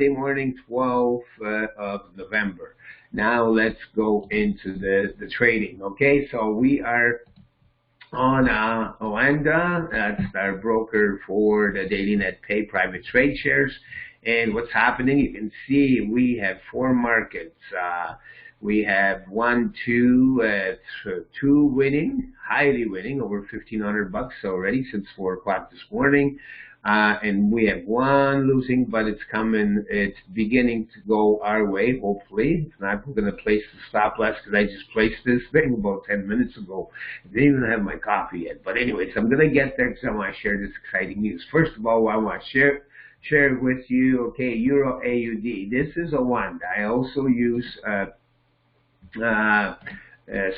morning, 12th of November. Now let's go into the trading. Okay, so we are on Oanda. That's our broker for the daily net pay private trade shares. And what's happening, you can see we have four markets. We have two winning, highly winning, over $1,500 already since 4 o'clock this morning. And we have one losing, but it's beginning to go our way, hopefully. If not, we're going to place the stop loss because I just placed this thing about 10 minutes ago. I didn't even have my coffee yet. But anyways, I'm going to get there because I want to share this exciting news. First of all, I want to share with you, okay, Euro AUD. This is a one. I also use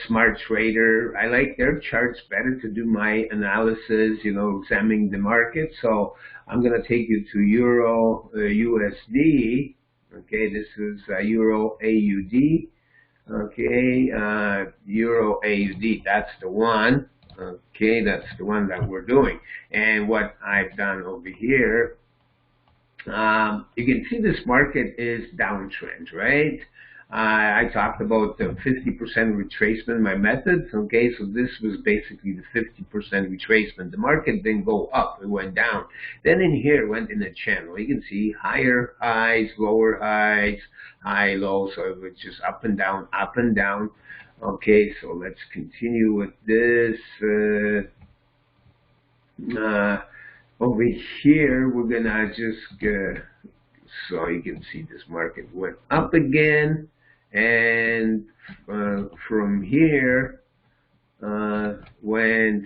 Smart Trader. I like their charts better to do my analysis, examining the market. So I'm going to take you to Euro USD. Okay, this is Euro AUD. Okay, Euro AUD, that's the one. Okay, that's the one that we're doing. And what I've done over here, you can see this market is downtrend, right? I talked about the 50% retracement, my methods. Okay, so this was basically the 50% retracement. The market didn't go up, it went down. Then in here, it went in a channel. You can see higher highs, lower highs, high, low. So it was just up and down, up and down. Okay, so let's continue with this. Over here, we're gonna just so you can see this market went up again, and from here went,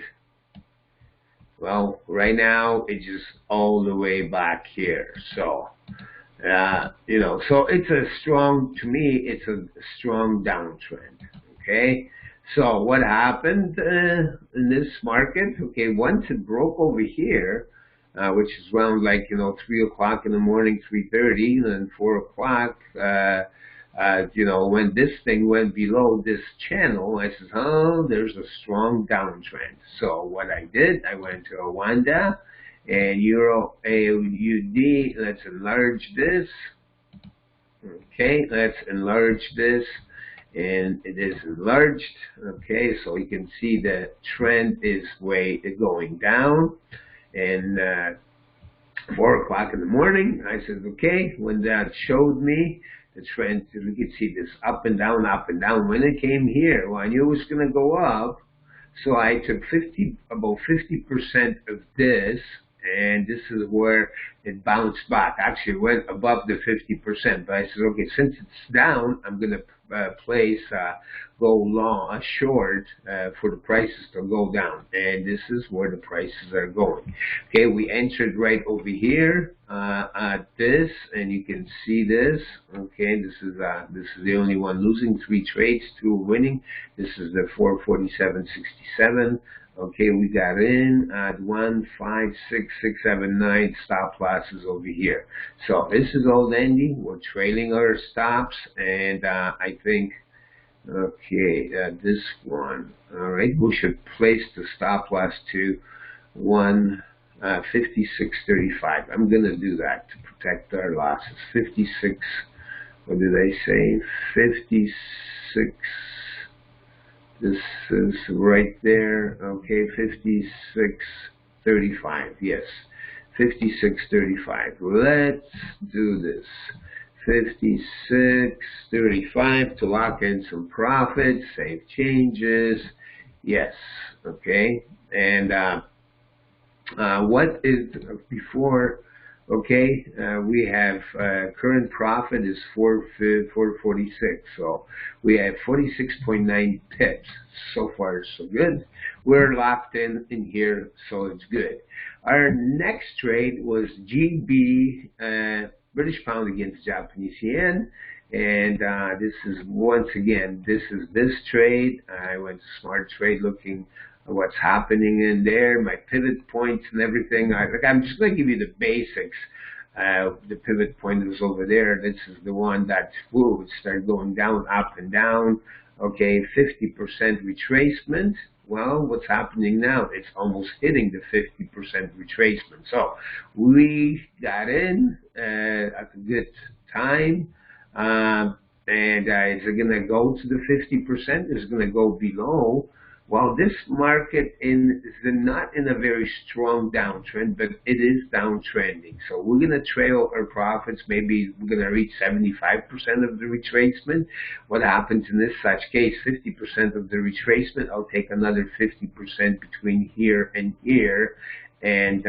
well, right now it's just all the way back here. So so it's a strong, to me, it's a strong downtrend. Okay, so what happened in this market? Okay, once it broke over here, which is around 3 o'clock in the morning, 3:30, and 4 o'clock, when this thing went below this channel, I said, oh, there's a strong downtrend. So what I did, I went to Oanda and Euro AUD. Let's enlarge this. Okay, let's enlarge this. And it is enlarged. Okay, so you can see the trend is going down. And 4 o'clock in the morning, I said, okay, when that showed me the trend, we could see this up and down, up and down. When it came here, well, I knew it was going to go up. So I took about 50% of this, and this is where it bounced back. Actually, it went above the 50%. But I said, okay, since it's down, I'm going to go long, short, for the prices to go down, and this is where the prices are going. Okay, we entered right over here at this, and you can see this. Okay, this is the only one losing. 3 trades, 2 winning. This is the 447.67. Okay, we got in at 1, 5, 6, 6, 7, 9 stop losses over here. So this is old Andy. We're trailing our stops, and I think, okay, this one. All right, we should place the stop loss to 156.35. I'm gonna do that to protect our losses. 56. What did I say? 56. This is right there. Okay, 56.35. Yes, 56.35. Let's do this. 56.35 to lock in some profits, save changes. Yes. Okay. And what is before? Okay, we have current profit is 446, so we have 46.9 pips. So far, so good. We're locked in here, so it's good. Our next trade was GB British Pound against Japanese Yen, and this is once again this trade. I went to Smart Trade looking what's happening in there, my pivot points and everything. I'm just going to give you the basics. The pivot point is over there. This is the one that it started going down, up and down. Okay, 50% retracement. Well, what's happening now? It's almost hitting the 50% retracement. So we got in at a good time. And is it going to go to the 50%? Is it going to go below? Well, this market is not in a very strong downtrend, but it is downtrending. So we're going to trail our profits. Maybe we're going to reach 75% of the retracement. What happens in this such case? 50% of the retracement. I'll take another 50% between here and here, and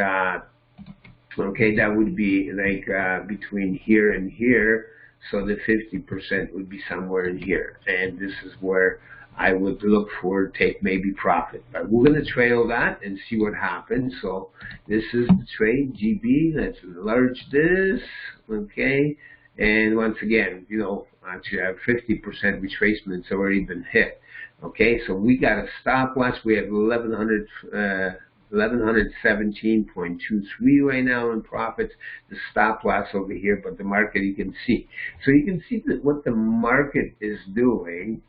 okay, that would be like between here and here. So the 50% would be somewhere in here, and this is where I would look for take maybe profit. But we're going to trail that and see what happens. So this is the trade, GB. Let's enlarge this, okay? And once again, you know, actually I have 50% retracement. It's already been hit. Okay, so we got a stop loss. We have 1117.23 right now in profits. The stop loss over here, but the market you can see. So you can see that what the market is doing.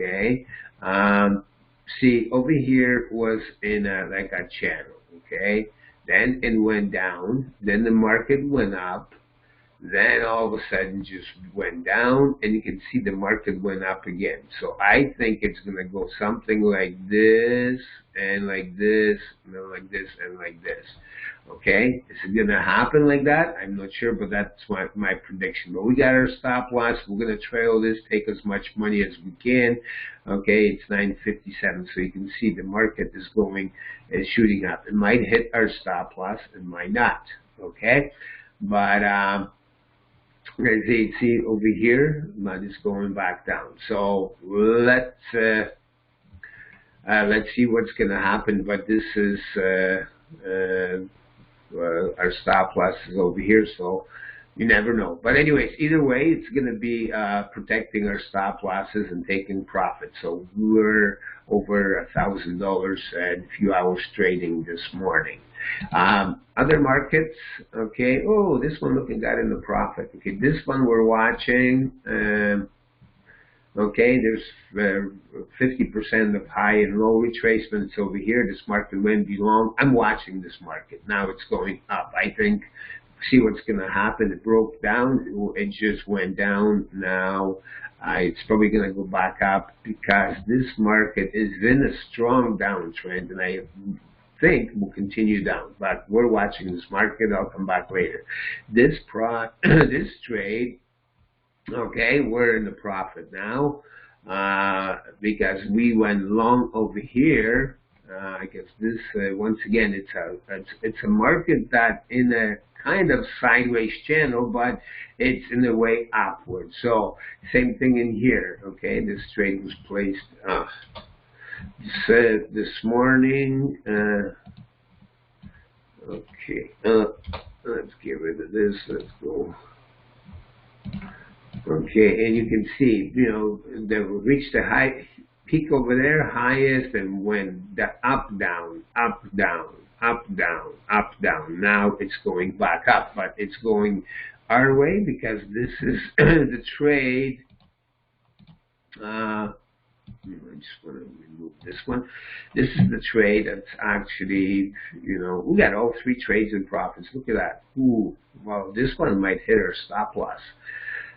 Okay, see over here was in like a channel. Okay, then it went down. Then the market went up. Then all of a sudden just went down, and you can see the market went up again. So I think it's going to go something like this, and like this, and then like this, and like this. Okay, is it going to happen like that? I'm not sure, but that's my prediction. But we got our stop loss. We're going to trail this, take as much money as we can. Okay, it's 9:57, so you can see the market is shooting up. It might hit our stop loss, it might not. Okay, but as you see over here, mud is going back down. So let's see what's going to happen. But this is our stop loss is over here, so you never know. But anyways, either way, it's going to be protecting our stop losses and taking profit. So we're over $1,000 in a few hours trading this morning. Other markets, okay. Oh, this one looking got in the profit. Okay, this one we're watching. Okay, there's 50% of high and low retracements over here. This market went below. I'm watching this market. Now it's going up. I think, see what's going to happen. It broke down. It just went down. Now it's probably going to go back up because this market is in a strong downtrend, and I think will continue down. But we're watching this market. I'll come back later. This this trade. Okay, we're in the profit now because we went long over here. I guess this once again it's a market that in a kind of sideways channel, but it's in a way upward. So same thing in here. Okay, this trade was placed this morning. Okay, let's get rid of this. Let's go. Okay, and you can see, you know, they reached the high peak over there, highest, and went up, down, up, down, up, down, up, down. Now it's going back up, but it's going our way because this is the trade. I just want to remove this one. This is the trade that's actually, you know, we got all three trades in profits. Look at that. Ooh, well, this one might hit our stop loss.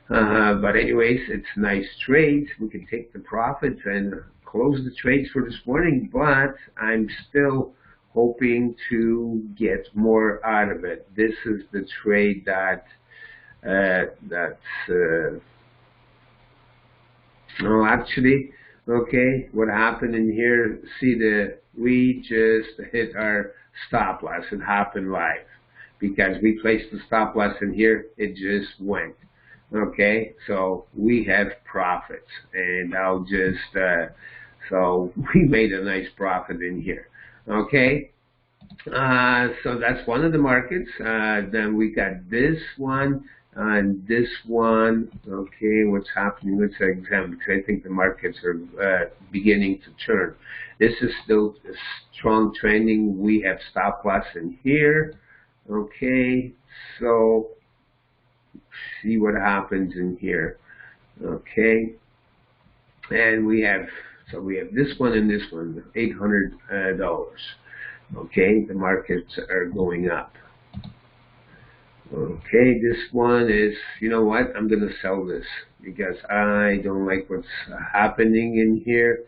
But anyways, it's a nice trade. We can take the profits and close the trades for this morning, but I'm still hoping to get more out of it. This is the trade that no, actually, okay, what happened in here, see we just hit our stop loss. It happened live because we placed the stop loss in here, it just went. Okay, so we have profits, and I'll just, so we made a nice profit in here. Okay, so that's one of the markets. Then we got this one and this one. Okay, what's happening? Let's examine because I think the markets are beginning to turn. This is still strong trending. We have stop loss in here. Okay, so see what happens in here. Okay, and we have So we have this one and this one, $800. Okay, the markets are going up. Okay, this one is, you know what, I'm going to sell this because I don't like what's happening in here.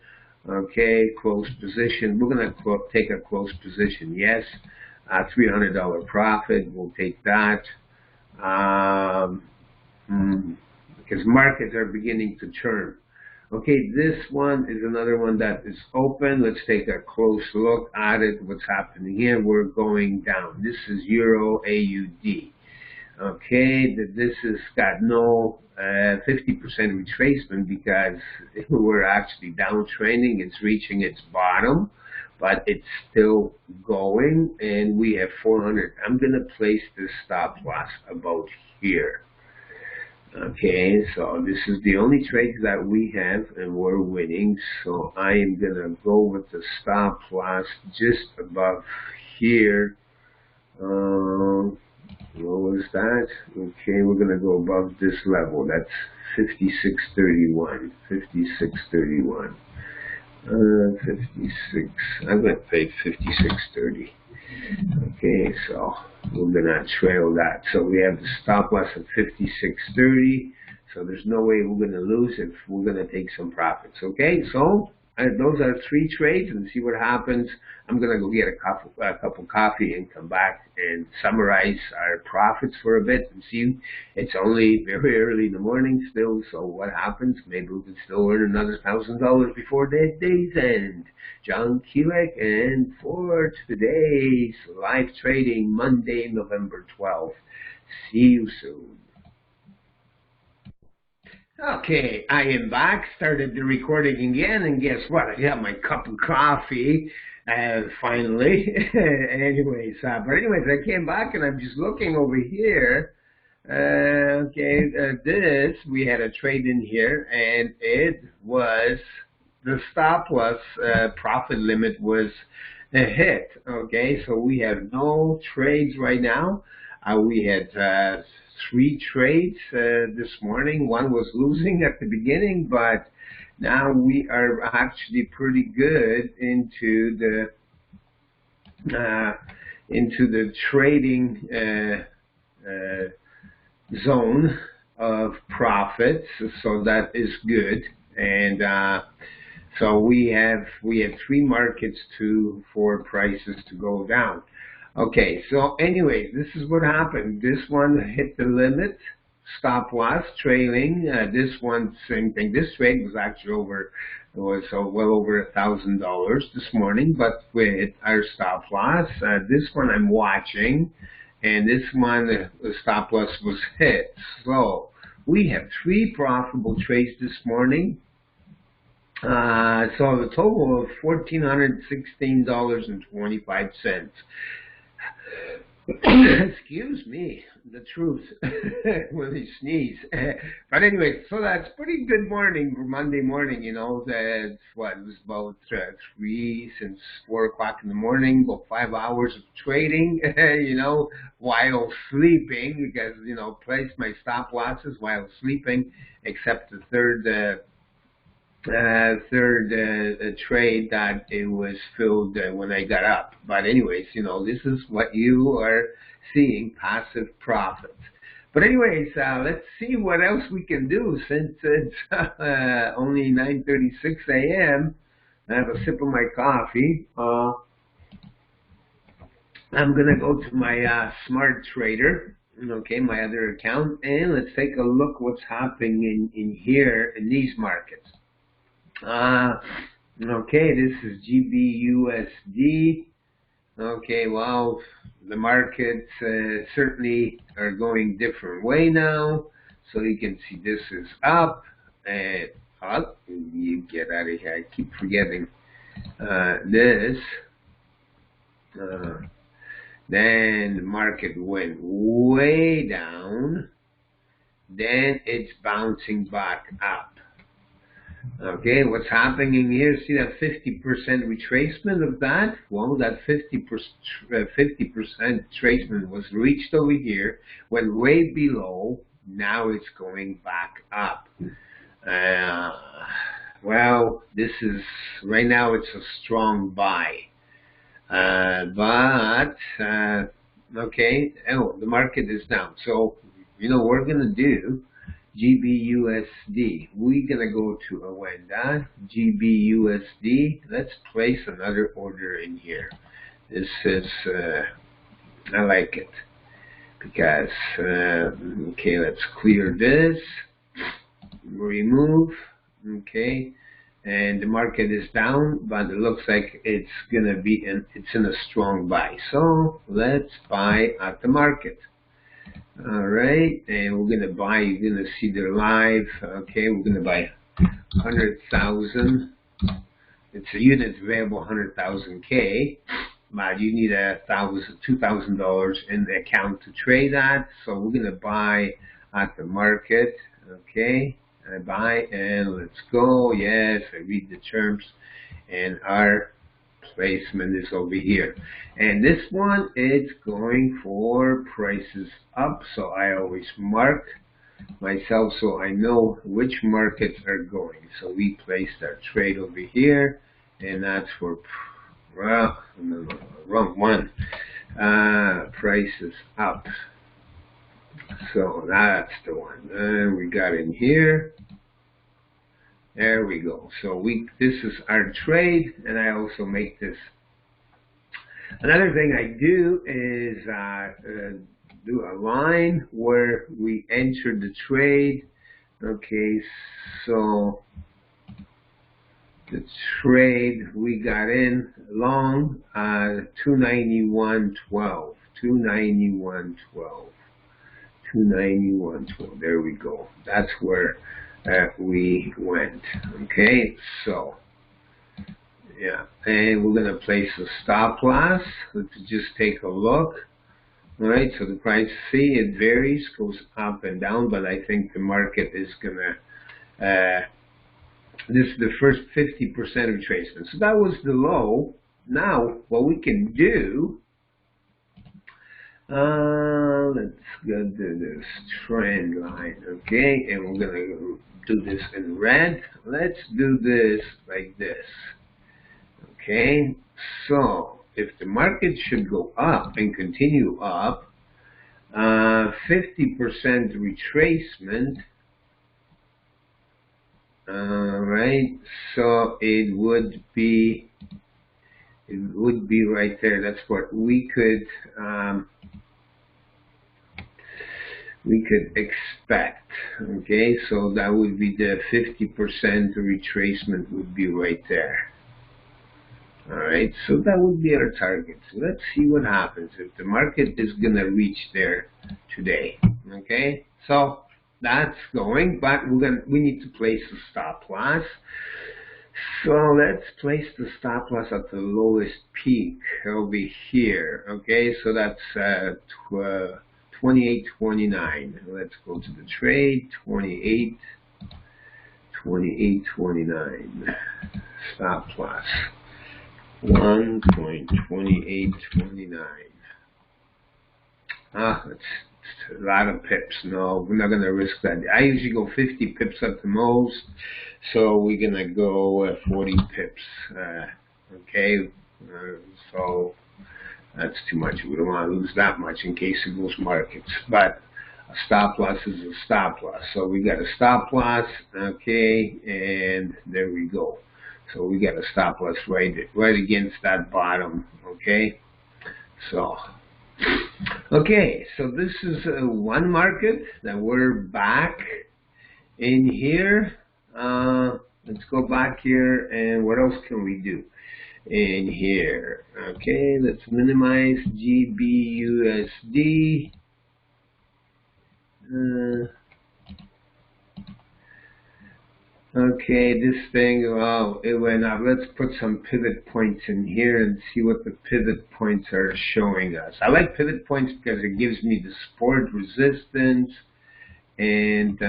Okay, close position. We're going to take a close position. Yes, $300 profit. We'll take that. Because markets are beginning to turn. Okay, this one is another one that is open. Let's take a close look at it. What's happening here? We're going down. This is Euro AUD. Okay, this has got no 50% retracement because we're actually downtrending. It's reaching its bottom, but it's still going, and we have 400. I'm going to place this stop loss about here. Okay, so this is the only trade that we have, and we're winning. So I am going to go with the stop loss just above here. What was that? Okay, we're going to go above this level. That's 56.31. 56.31. 56. I'm going to pay 56.30. Okay, so we're going to trail that. So we have the stop loss of 56.30. So there's no way we're going to lose if we're going to take some profits. Okay, so those are 3 trades, and see what happens. I'm going to go get a cup of coffee and come back and summarize our profits for a bit and see. It's only very early in the morning still, so what happens? Maybe we can still earn another $1,000 before that day's end. John Kielec, and for today's live trading, Monday, November 12th. See you soon. Okay, I am back, started the recording again, and guess what? I got my cup of coffee, finally. Anyways, I came back and I'm just looking over here. This, we had a trade in here, and it was, the stop loss profit limit was a hit. Okay, so we have no trades right now. We had 3 trades this morning. One was losing at the beginning, but now we are actually pretty good into the trading zone of profits. So that is good. And so we have 3 markets for prices to go down. Okay, so anyways, this is what happened. This one hit the limit, stop loss, trailing. This one, same thing. This trade was actually well over $1,000 this morning, but with our stop loss. This one I'm watching, and this one, the stop loss was hit. So we have 3 profitable trades this morning. So a total of $1,416.25. Excuse me, the truth when you sneeze. But anyway, so that's pretty good morning for Monday morning. You know, that's what, it was about 3 since 4 o'clock in the morning, about 5 hours of trading. You know, while sleeping, because placed my stop losses while sleeping, except the third trade that it was filled when I got up. But anyways, this is what you are seeing, passive profits. But anyways, let's see what else we can do since it's only 9:36 a.m. I have a sip of my coffee. I'm going to go to my Smart Trader, okay, my other account, and let's take a look what's happening in here in these markets. Okay, this is GBUSD. Okay, well, the markets certainly are going different way now. So you can see this is up and up. You get out of here. I keep forgetting this. Then the market went way down. Then it's bouncing back up. Okay, what's happening here? See that 50% retracement of that? Well, that 50% retracement was reached over here, went way below. Now it's going back up. well, this is, right now it's a strong buy. Okay, oh, the market is down. So, you know, we're going to do GBUSD. We're going to go to Awanda, GBUSD. Let's place another order in here. This is, I like it. Because, okay, let's clear this. Remove, okay. And the market is down, but it looks like it's gonna be it's in a strong buy. So let's buy at the market. All right, and we're gonna buy. You're gonna see the live. Okay, we're gonna buy 100,000. It's a unit available 100,000 K, but you need $2,000 in the account to trade at. So we're gonna buy at the market. Okay. I buy and let's go. Yes, I read the terms, and our placement is over here. And this one is going for prices up, so I always mark myself so I know which markets are going. So we placed our trade over here, and that's for, well, no, wrong one. Prices up. So that's the one. And we got in here. There we go. So this is our trade, and I also make this. Another thing I do is do a line where we enter the trade. Okay, so the trade we got in long 291.12, 291.12. 291.12. There we go. That's where we went. Okay, so yeah, and we're gonna place a stop loss. Let's just take a look. All right, so the price, see, it varies, goes up and down, but I think the market is gonna. This is the first 50% retracement. So that was the low. Now, what we can do. Let's go to this trend line, okay, and we're gonna do this in red. Let's do this like this, okay. So if the market should go up and continue up, 50% retracement, right? So it would be right there. That's what we could expect. Okay, so that would be the 50% retracement would be right there. All right, so that would be our target. So let's see what happens if the market is gonna reach there today. Okay, so that's going, but we need to place a stop loss. So let's place the stop loss at the lowest peak over here. Okay, so that's 28.29. Let's go to the trade. 28.29. Stop loss 1.2829. That's a lot of pips. No, we're not gonna risk that. I usually go 50 pips at the most, so we're gonna go 40 pips. Okay, so that's too much. We don't want to lose that much in case it goes markets. But a stop loss is a stop loss. So we got a stop loss, okay, and there we go. So we got a stop loss right against that bottom, okay. So, okay, so this is one market that we're back in here. Let's go back here, and what else can we do in here? Okay, let's minimize GBUSD. Okay, this thing, oh, it went up. Let's put some pivot points in here and see what the pivot points are showing us. I like pivot points because it gives me the support, resistance, and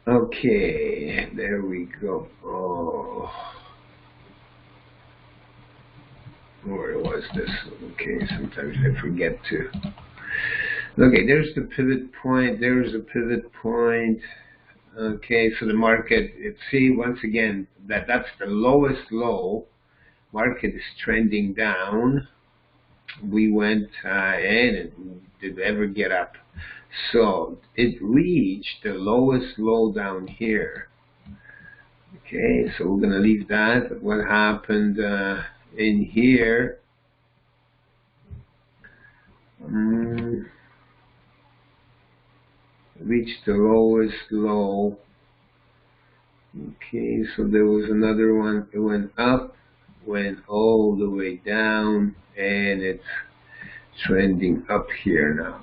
okay, there we go. Oh, where was this? Okay, sometimes I forget to. Okay, there's the pivot point. There's a pivot point. Okay, so the market, see once again that's the lowest low. Market is trending down. We went and it did ever get up. So it reached the lowest low down here. Okay, so we're gonna leave that. What happened in here? Reached the lowest low. Okay, so there was another one. It went up, went all the way down, and it's trending up here now.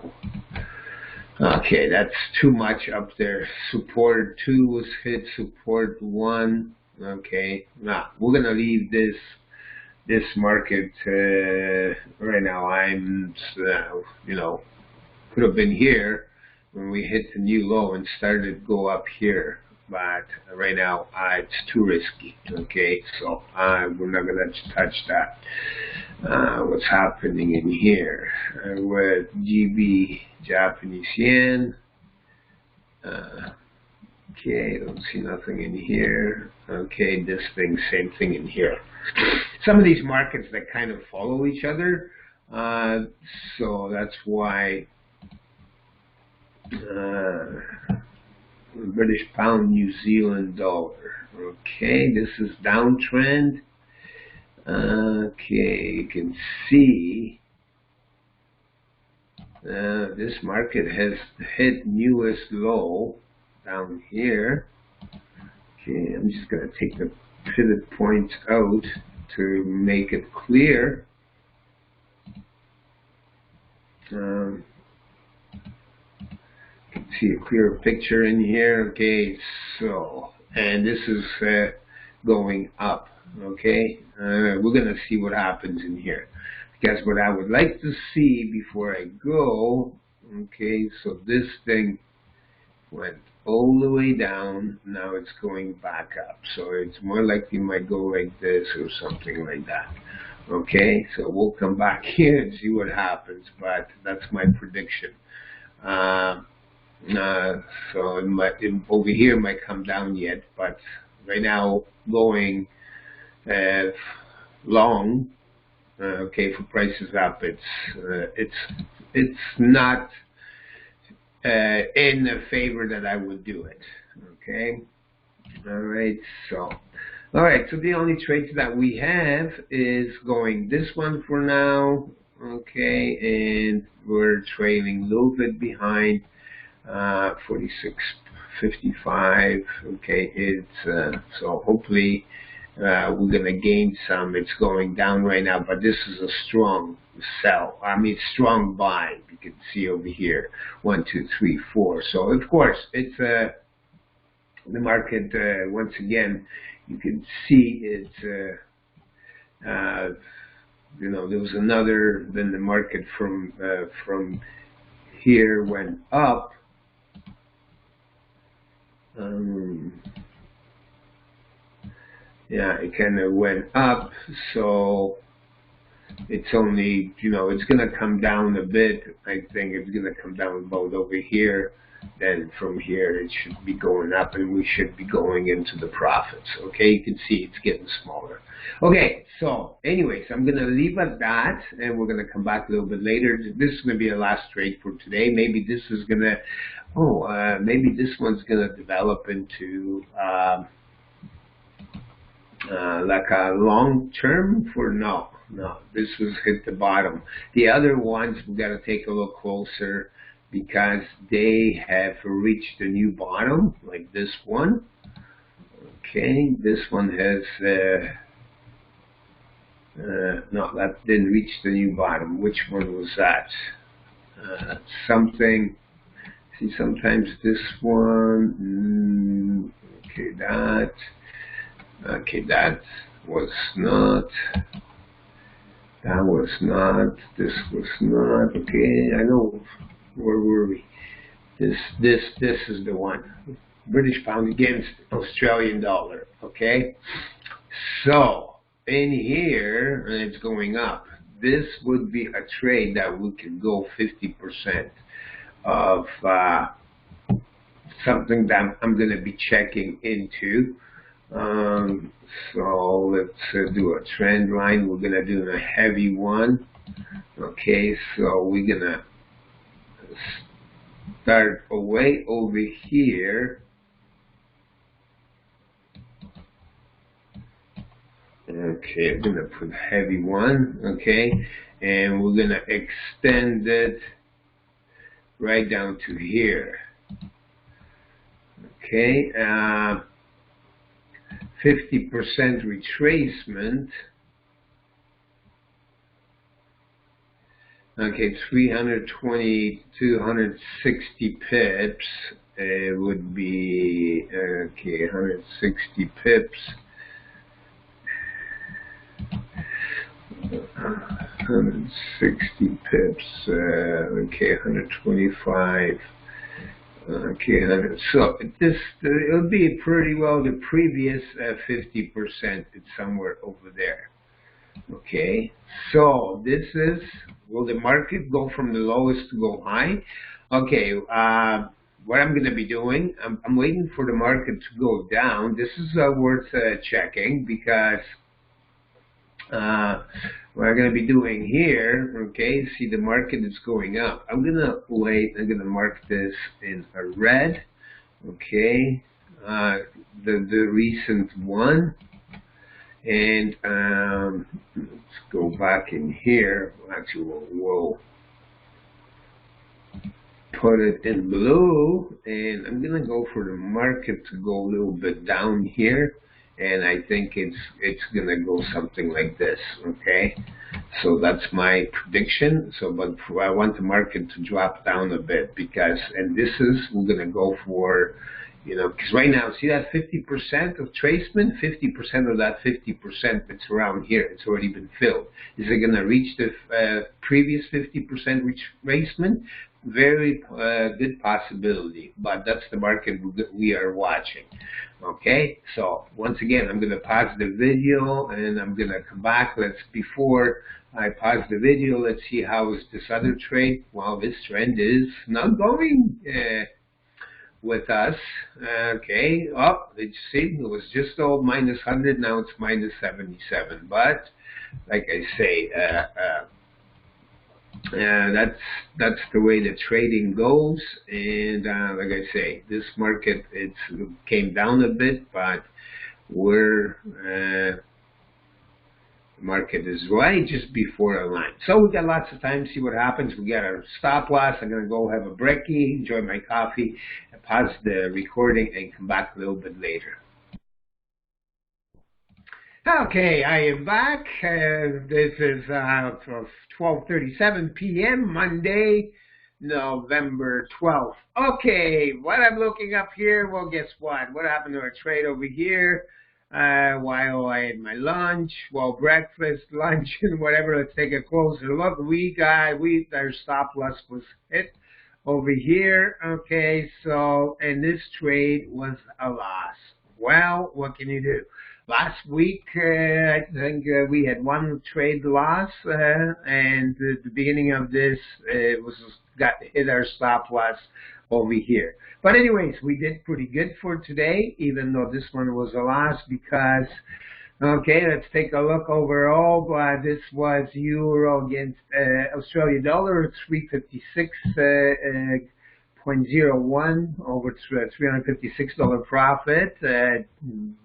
Okay, that's too much up there. Support 2 was hit, support 1. Okay, now we're gonna leave this market right now. I'm you know, could have been here when we hit the new low and started to go up here, but right now it's too risky. Okay, so we're not gonna touch that. What's happening in here with GB Japanese yen? Okay, don't see nothing in here. Okay, this thing, same thing in here. Some of these markets that kind of follow each other, so that's why British pound, New Zealand dollar. Okay, this is downtrend. Okay, you can see this market has hit newest low down here. Okay, I'm just going to take the pivot points out to make it clear. You can see a clearer picture in here. Okay, so, and this is going up. Okay, we're going to see what happens in here. Because what I would like to see before I go, okay, so this thing went all the way down, now it's going back up. So it's more likely it might go like this or something like that. Okay, so we'll come back here and see what happens, but that's my prediction. So over here might come down yet, but right now going long, okay, for prices up, it's not in the favor that I would do it. Okay, all right. So the only trades that we have is going this one for now. Okay, and we're trailing a little bit behind 46.55. Okay, it's so hopefully we're gonna gain some. It's going down right now, but this is a strong sell. I mean, strong buy. You can see over here, 1, 2, 3, 4. So of course, it's the market. Once again, you can see it's. You know, there was another. Then the market from here went up. Yeah, it kind of went up, so it's only, you know, it's going to come down a bit. I think it's going to come down about over here. Then from here, it should be going up, and we should be going into the profits. Okay, you can see it's getting smaller. Okay, so anyways, I'm going to leave at that, and we're going to come back a little bit later. This is going to be the last trade for today. Maybe this is going to, maybe this one's going to develop into like a long term for no, this was hit the bottom. The other ones we got to take a look closer because they have reached a new bottom, like this one. Okay, this one has no, that didn't reach the new bottom. Which one was that? Something. See, sometimes this one. Okay, that. Okay, that was not. That was not. This was not. Okay, I know. Where were we? This is the one. British pound against Australian dollar. Okay, so in here, and it's going up. This would be a trade that we could go 50% of something that I'm going to be checking into. So let's do a trend line. We're going to do a heavy one. Okay, so we're going to start away over here. Okay, I'm going to put heavy one. Okay, and we're going to extend it right down to here. Okay, 50% retracement. Okay, 320, 260 pips. It would be, okay, 160 pips. 160 pips. Okay, 125. Okay, so this it'll be pretty well the previous 50%. It's somewhere over there. Okay, so this is, will the market go from the lowest to go high? Okay, what I'm going to be doing, I'm waiting for the market to go down. This is worth checking because what I'm going to be doing here, okay, see the market is going up. I'm going to wait, I'm going to mark this in a red, okay, the recent one, and let's go back in here. Actually, we'll put it in blue, and I'm going to go for the market to go a little bit down here. And I think it's gonna go something like this, okay? So that's my prediction. So, but I want the market to drop down a bit because, and this is, we're gonna go for, you know, because right now, see that 50% of tracement, 50% of that 50% that's around here, it's already been filled. Is it gonna reach the previous 50% retracement? Very good possibility, but that's the market we are watching. Okay, so once again, I'm going to pause the video and I'm going to come back. Before I pause the video, let's see how is this other trade. Well, this trend is not going with us. Okay, oh, did you see? It was just minus 100, now it's minus 77. But like I say, that's the way the trading goes, and like I say, this market it came down a bit, but the market is right just before a line. So we got lots of time to see what happens. We got our stop loss. I'm gonna go have a brekkie, enjoy my coffee, and pause the recording and come back a little bit later. Okay, I am back. This is 12:37 p.m. Monday, November 12th. Okay, what I'm looking up here, well, guess what? What happened to our trade over here? While I had my lunch, breakfast, lunch, and whatever, let's take a closer look. Our stop loss was hit over here. Okay, so, and this trade was a loss. Well, what can you do? Last week, I think we had one trade loss, and at the beginning of this, hit our stop loss over here. But anyways, we did pretty good for today, even though this one was a loss because, okay, let's take a look overall. This was euro against Australian dollar, 356. 0.01 over $356 profit.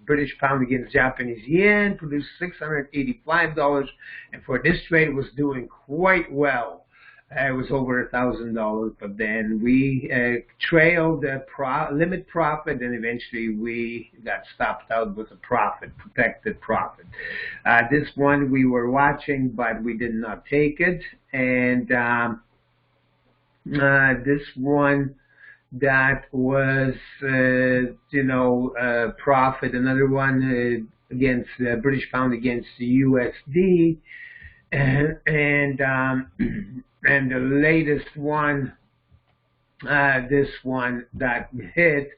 British pound against Japanese yen produced $685, and for this trade it was doing quite well. It was over $1,000, but then we trailed the limit profit, and eventually we got stopped out with a profit, protected profit. This one we were watching, but we did not take it, and this one that was, profit. Another one against the British pound against the USD, and the latest one, this one that hit.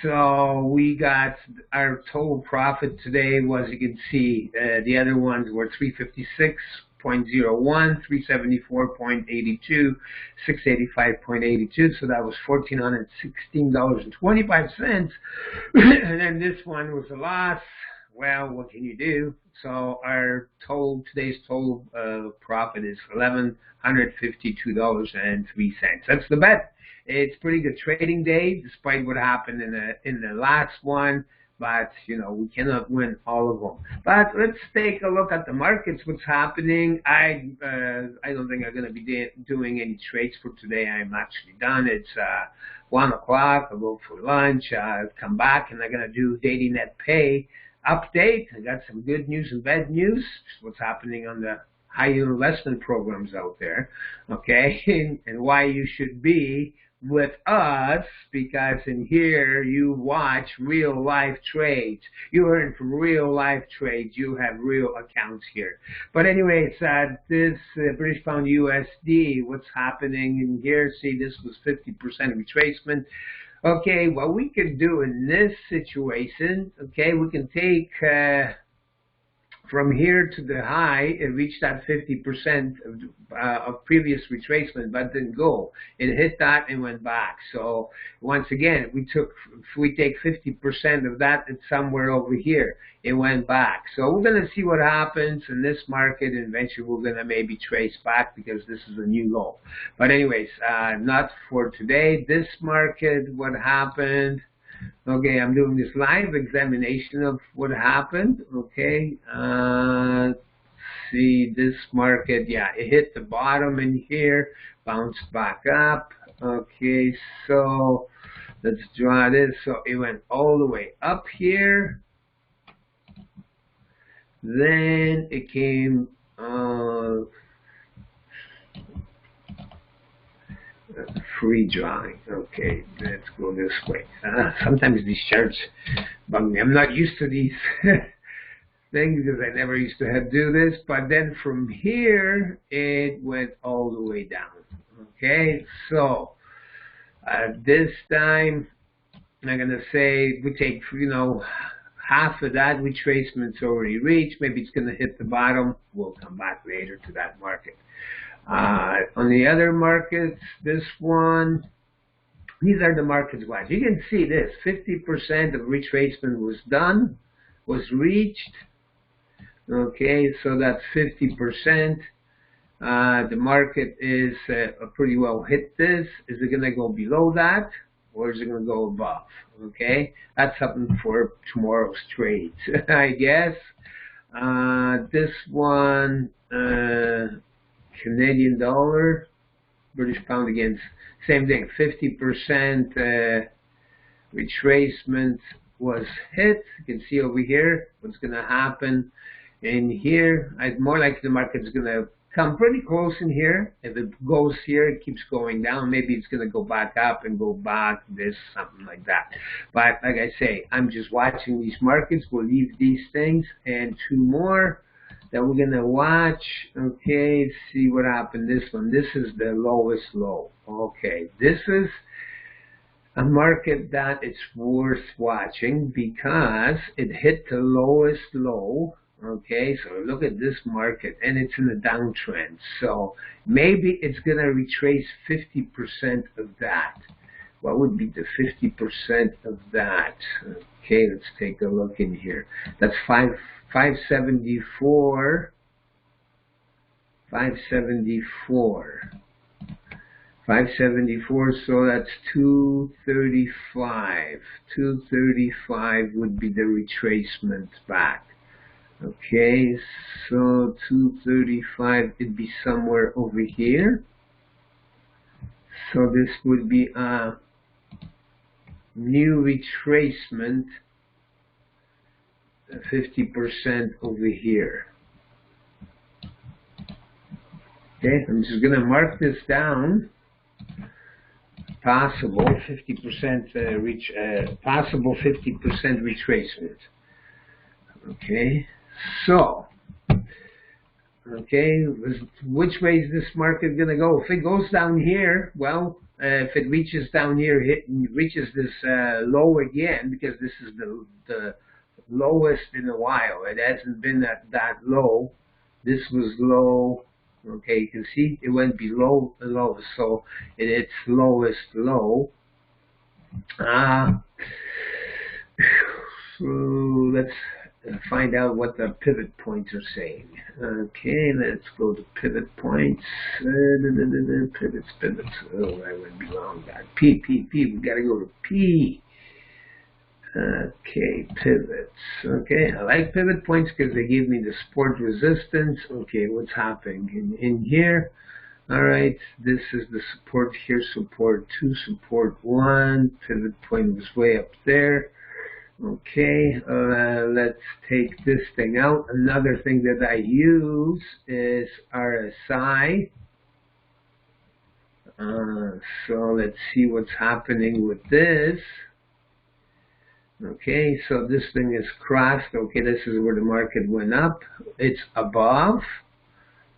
So we got our total profit today was, you can see, the other ones were 356 0.01, 374.82, 685.82. So that was $1,416.25. And then this one was a loss. Well, what can you do? So our today's total profit is $1,152.03. That's the bet. It's pretty good trading day, despite what happened in the last one. But you know, we cannot win all of them. But let's take a look at the markets. What's happening? I don't think I'm going to be doing any trades for today. I'm actually done. It's 1 o'clock. I'll go for lunch. I'll come back and I'm going to do daily net pay update. I got some good news and bad news. What's happening on the high yield investment programs out there, okay, and why you should be with us, because in here you watch real life trades. You earn from real life trades. You have real accounts here. But anyways, this British Pound USD, what's happening in here? See, this was 50% retracement. Okay, what we can do in this situation, okay, we can take from here to the high and reach that 50% of previous retracement, but didn't go. It hit that and went back. So once again, if we take 50% of that, it's somewhere over here. It went back. So we're going to see what happens in this market, and eventually we're going to maybe trace back because this is a new low. But anyways, not for today. This market, what happened? Okay, I'm doing this live examination of what happened. Okay, see this market, yeah, it hit the bottom in here, bounced back up. Okay, so let's draw this. So it went all the way up here. Then it came free drawing. Okay, let's go this way. Sometimes these charts bug me. I'm not used to these things because I never used to have to do this. But then from here, it went all the way down. Okay, so this time I'm gonna say we take, you know, half of that retracement's already reached. Maybe it's gonna hit the bottom. We'll come back later to that market. On the other markets, this one, these are the markets watch. You can see this, 50% of retracement was done, was reached. Okay, so that's 50%. The market is pretty well hit this. Is it going to go below that, or is it going to go above? Okay, that's something for tomorrow's trades, I guess. This one, Canadian dollar, British pound against, same thing, 50% retracement was hit. You can see over here what's going to happen in here. I'd more like the market's going to come pretty close in here. If it goes here, it keeps going down. Maybe it's going to go back up and go back, this, something like that. But like I say, I'm just watching these markets. We'll leave these things and two more that we're going to watch. Okay, see what happened. This one, this is the lowest low. Okay, this is a market that it's worth watching because it hit the lowest low. Okay, so look at this market, and it's in a downtrend. So maybe it's going to retrace 50% of that. What would be the 50% of that? Okay, let's take a look in here. That's 574. 574, so that's 235. 235 would be the retracement back. Okay, so 235, it'd be somewhere over here. So this would be a new retracement, 50% over here. Okay, I'm just going to mark this down. Possible 50% possible 50% retracement. Okay, so okay, which way is this market going to go? If it goes down here, well, if it reaches down here, reaches this low again, because this is the lowest in a while. It hasn't been that low This was low. Okay, you can see it went below the low, so at its lowest low. So let's find out what the pivot points are saying. Okay, let's go to pivot points. Pivots. Oh, I went beyond that. P. We gotta go to P. Okay, pivots. Okay, I like pivot points because they give me the support resistance. Okay, what's happening in here? All right, this is the support here, support 2, support 1. Pivot point was way up there. Okay, let's take this thing out. Another thing that I use is RSI. So let's see what's happening with this. Okay, so this thing is crossed. Okay, this is where the market went up. It's above.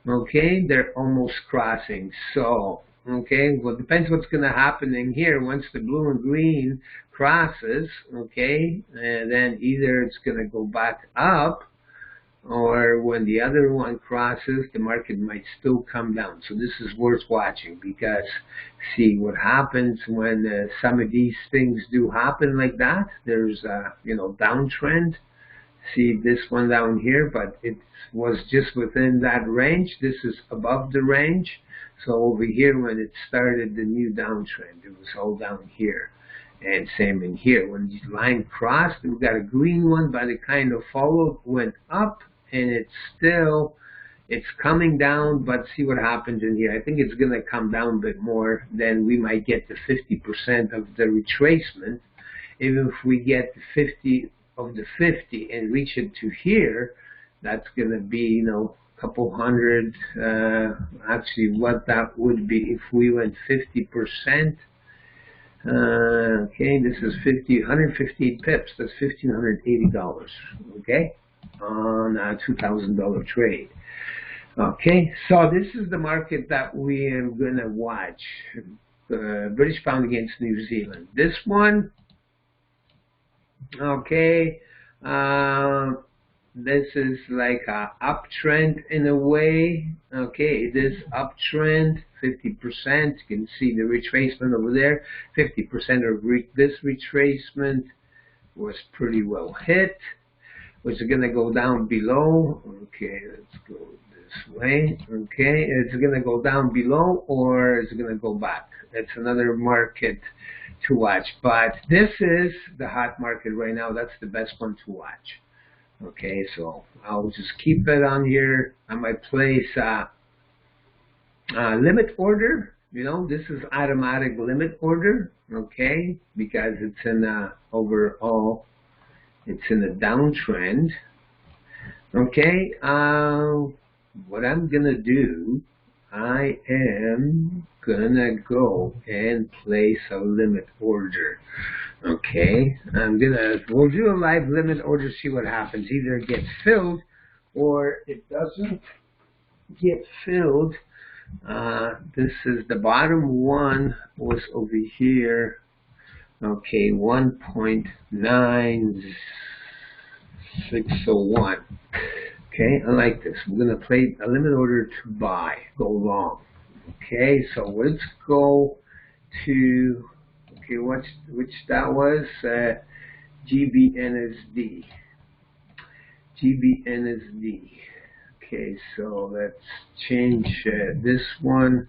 Okay, they're almost crossing. So, okay, well, it depends what's going to happen in here once the blue and green crosses. Okay, and then either it's going to go back up, or when the other one crosses, the market might still come down. So this is worth watching, because see what happens when some of these things do happen like that. There's a downtrend. See this one down here, but it was just within that range. This is above the range. So over here, when it started the new downtrend, it was all down here. And same in here. When the line crossed, we got a green one, but it kind of followed, went up, and it's coming down, but see what happens in here. I think it's going to come down a bit more. Then we might get to 50% of the retracement. Even if we get to 50 of the 50 and reach it to here, that's going to be, a couple hundred. Actually, what that would be if we went 50%. Okay, this is 150 pips. That's $1,580. Okay, on a $2,000 trade. Okay, so this is the market that we are going to watch. British pound against New Zealand. This one. Okay, this is like a uptrend in a way. Okay, this uptrend, 50%. You can see the retracement over there. 50% of this retracement was pretty well hit. Which is going to go down below. Okay, let's go this way. Okay, it's going to go down below, or it's going to go back. It's another market to watch, but this is the hot market right now. That's the best one to watch. Okay, so I'll just keep it on here. I might place a limit order. This is automatic limit order. Okay, because it's in a overall, it's in a downtrend. Okay, what I'm gonna do, I am gonna go and place a limit order. Okay, we'll do a live limit order, see what happens. Either it gets filled or it doesn't get filled. This is the bottom one was over here. Okay, 1.9601. Okay, I like this. We're going to play a limit order to buy, go long. Okay, so let's go to, okay, which that was, GBNSD. GBNSD. Okay, so let's change this one.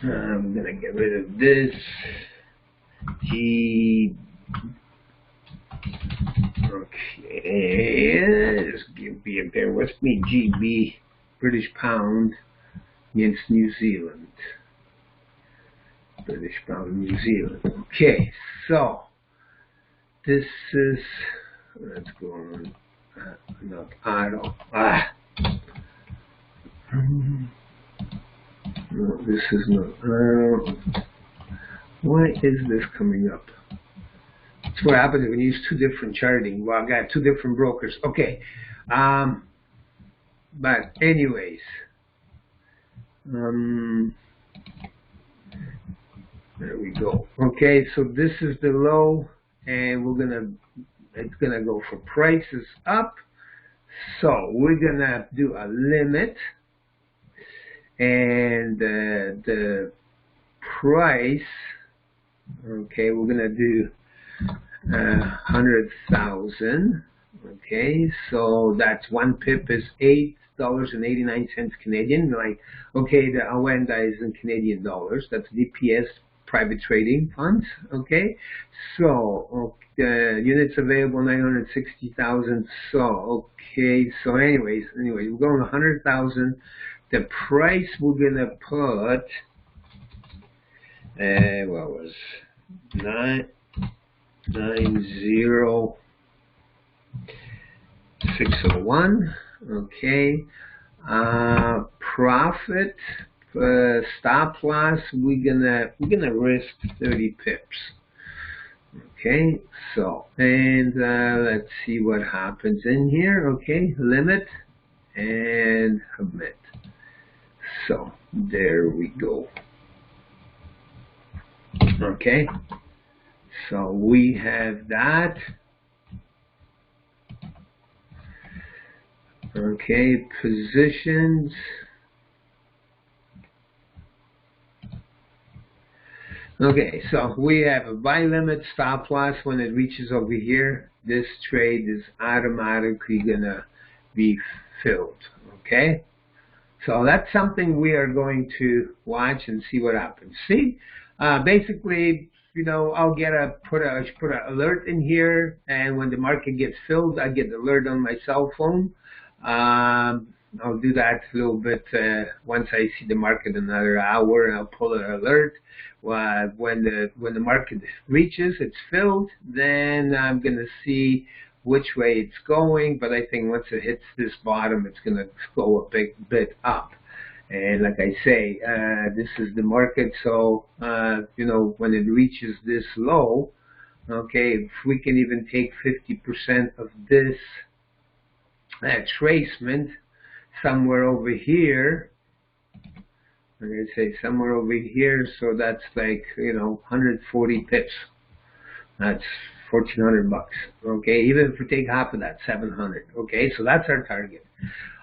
I'm going to get rid of this. Okay, just bear with me. GB, British pound against New Zealand. British pound, New Zealand. Okay, so this is, let's go on. Not auto. No, this is not. Why is this coming up? That's what happens when you use two different charting. Well, I got two different brokers. Okay. But anyways. There we go. Okay, so this is the low, and it's gonna go for prices up. So we're gonna do a limit, and the price. Okay, we're gonna do 100,000. Okay, so that's 1 pip is $8.89 Canadian. Like, okay, the Awenda is in Canadian dollars. That's DPS private trading funds. Okay, so units available 960,000. So okay, so anyways, we're going 100,000. The price we're gonna put, what was 90601. Okay, profit stop loss, we're gonna risk 30 pips. Okay, so and let's see what happens in here. Okay, limit and submit. So there we go. Okay, so we have that. Okay, positions. Okay, so we have a buy limit, stop loss. When it reaches over here, this trade is automatically gonna be filled. Okay, so that's something we are going to watch and see what happens. See, basically, I'll put an alert in here, and when the market gets filled, I get the alert on my cell phone. I'll do that a little bit once I see the market another hour, and I'll pull an alert. When the market reaches, it's filled, then I'm going to see which way it's going. But I think once it hits this bottom, it's going to go a big bit up. And like I say, this is the market, so when it reaches this low, okay, if we can even take 50% of this tracement somewhere over here, I'm going to say somewhere over here, so that's like 140 pips. That's 1,400 bucks. Okay, even if we take half of that, 700. Okay, so that's our target.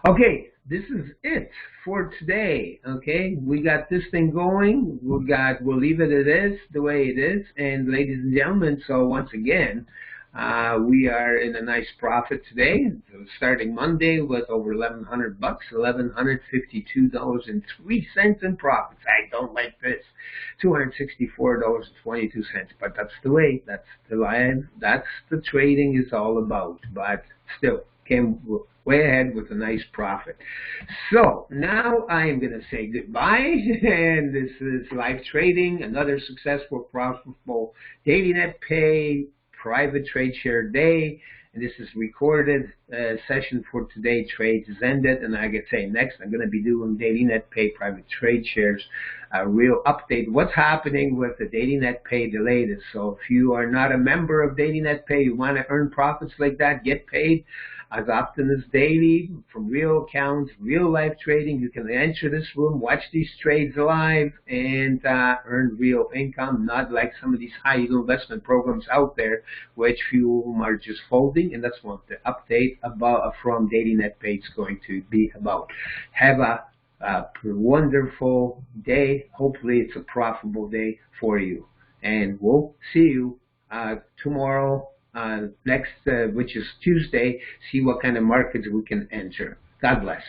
Okay, this is it for today. Okay, we got this thing going. We'll leave it as it is, the way it is. And ladies and gentlemen, so once again, we are in a nice profit today, starting Monday with over 1,100 bucks, $1,152.03 in profits. I don't like this, $264.22, but that's the way, that's the line, that's the trading is all about. But still, came way ahead with a nice profit. So now I am going to say goodbye, and this is live trading, another successful, profitable daily net pay private trade share day, and this is recorded session for today. Trades is ended, and I can say next I'm going to be doing daily net pay private trade shares, a real update what's happening with the daily net pay, the latest. So if you are not a member of daily net pay, you want to earn profits like that, get paid as often as daily from real accounts, real life trading, you can enter this room, watch these trades live, and earn real income, not like some of these high yield investment programs out there, which few of them are just folding. And that's what the update about from daily net pay is going to be about. Have a wonderful day. Hopefully it's a profitable day for you, and we'll see you tomorrow, next, which is Tuesday, see what kind of markets we can enter. God bless.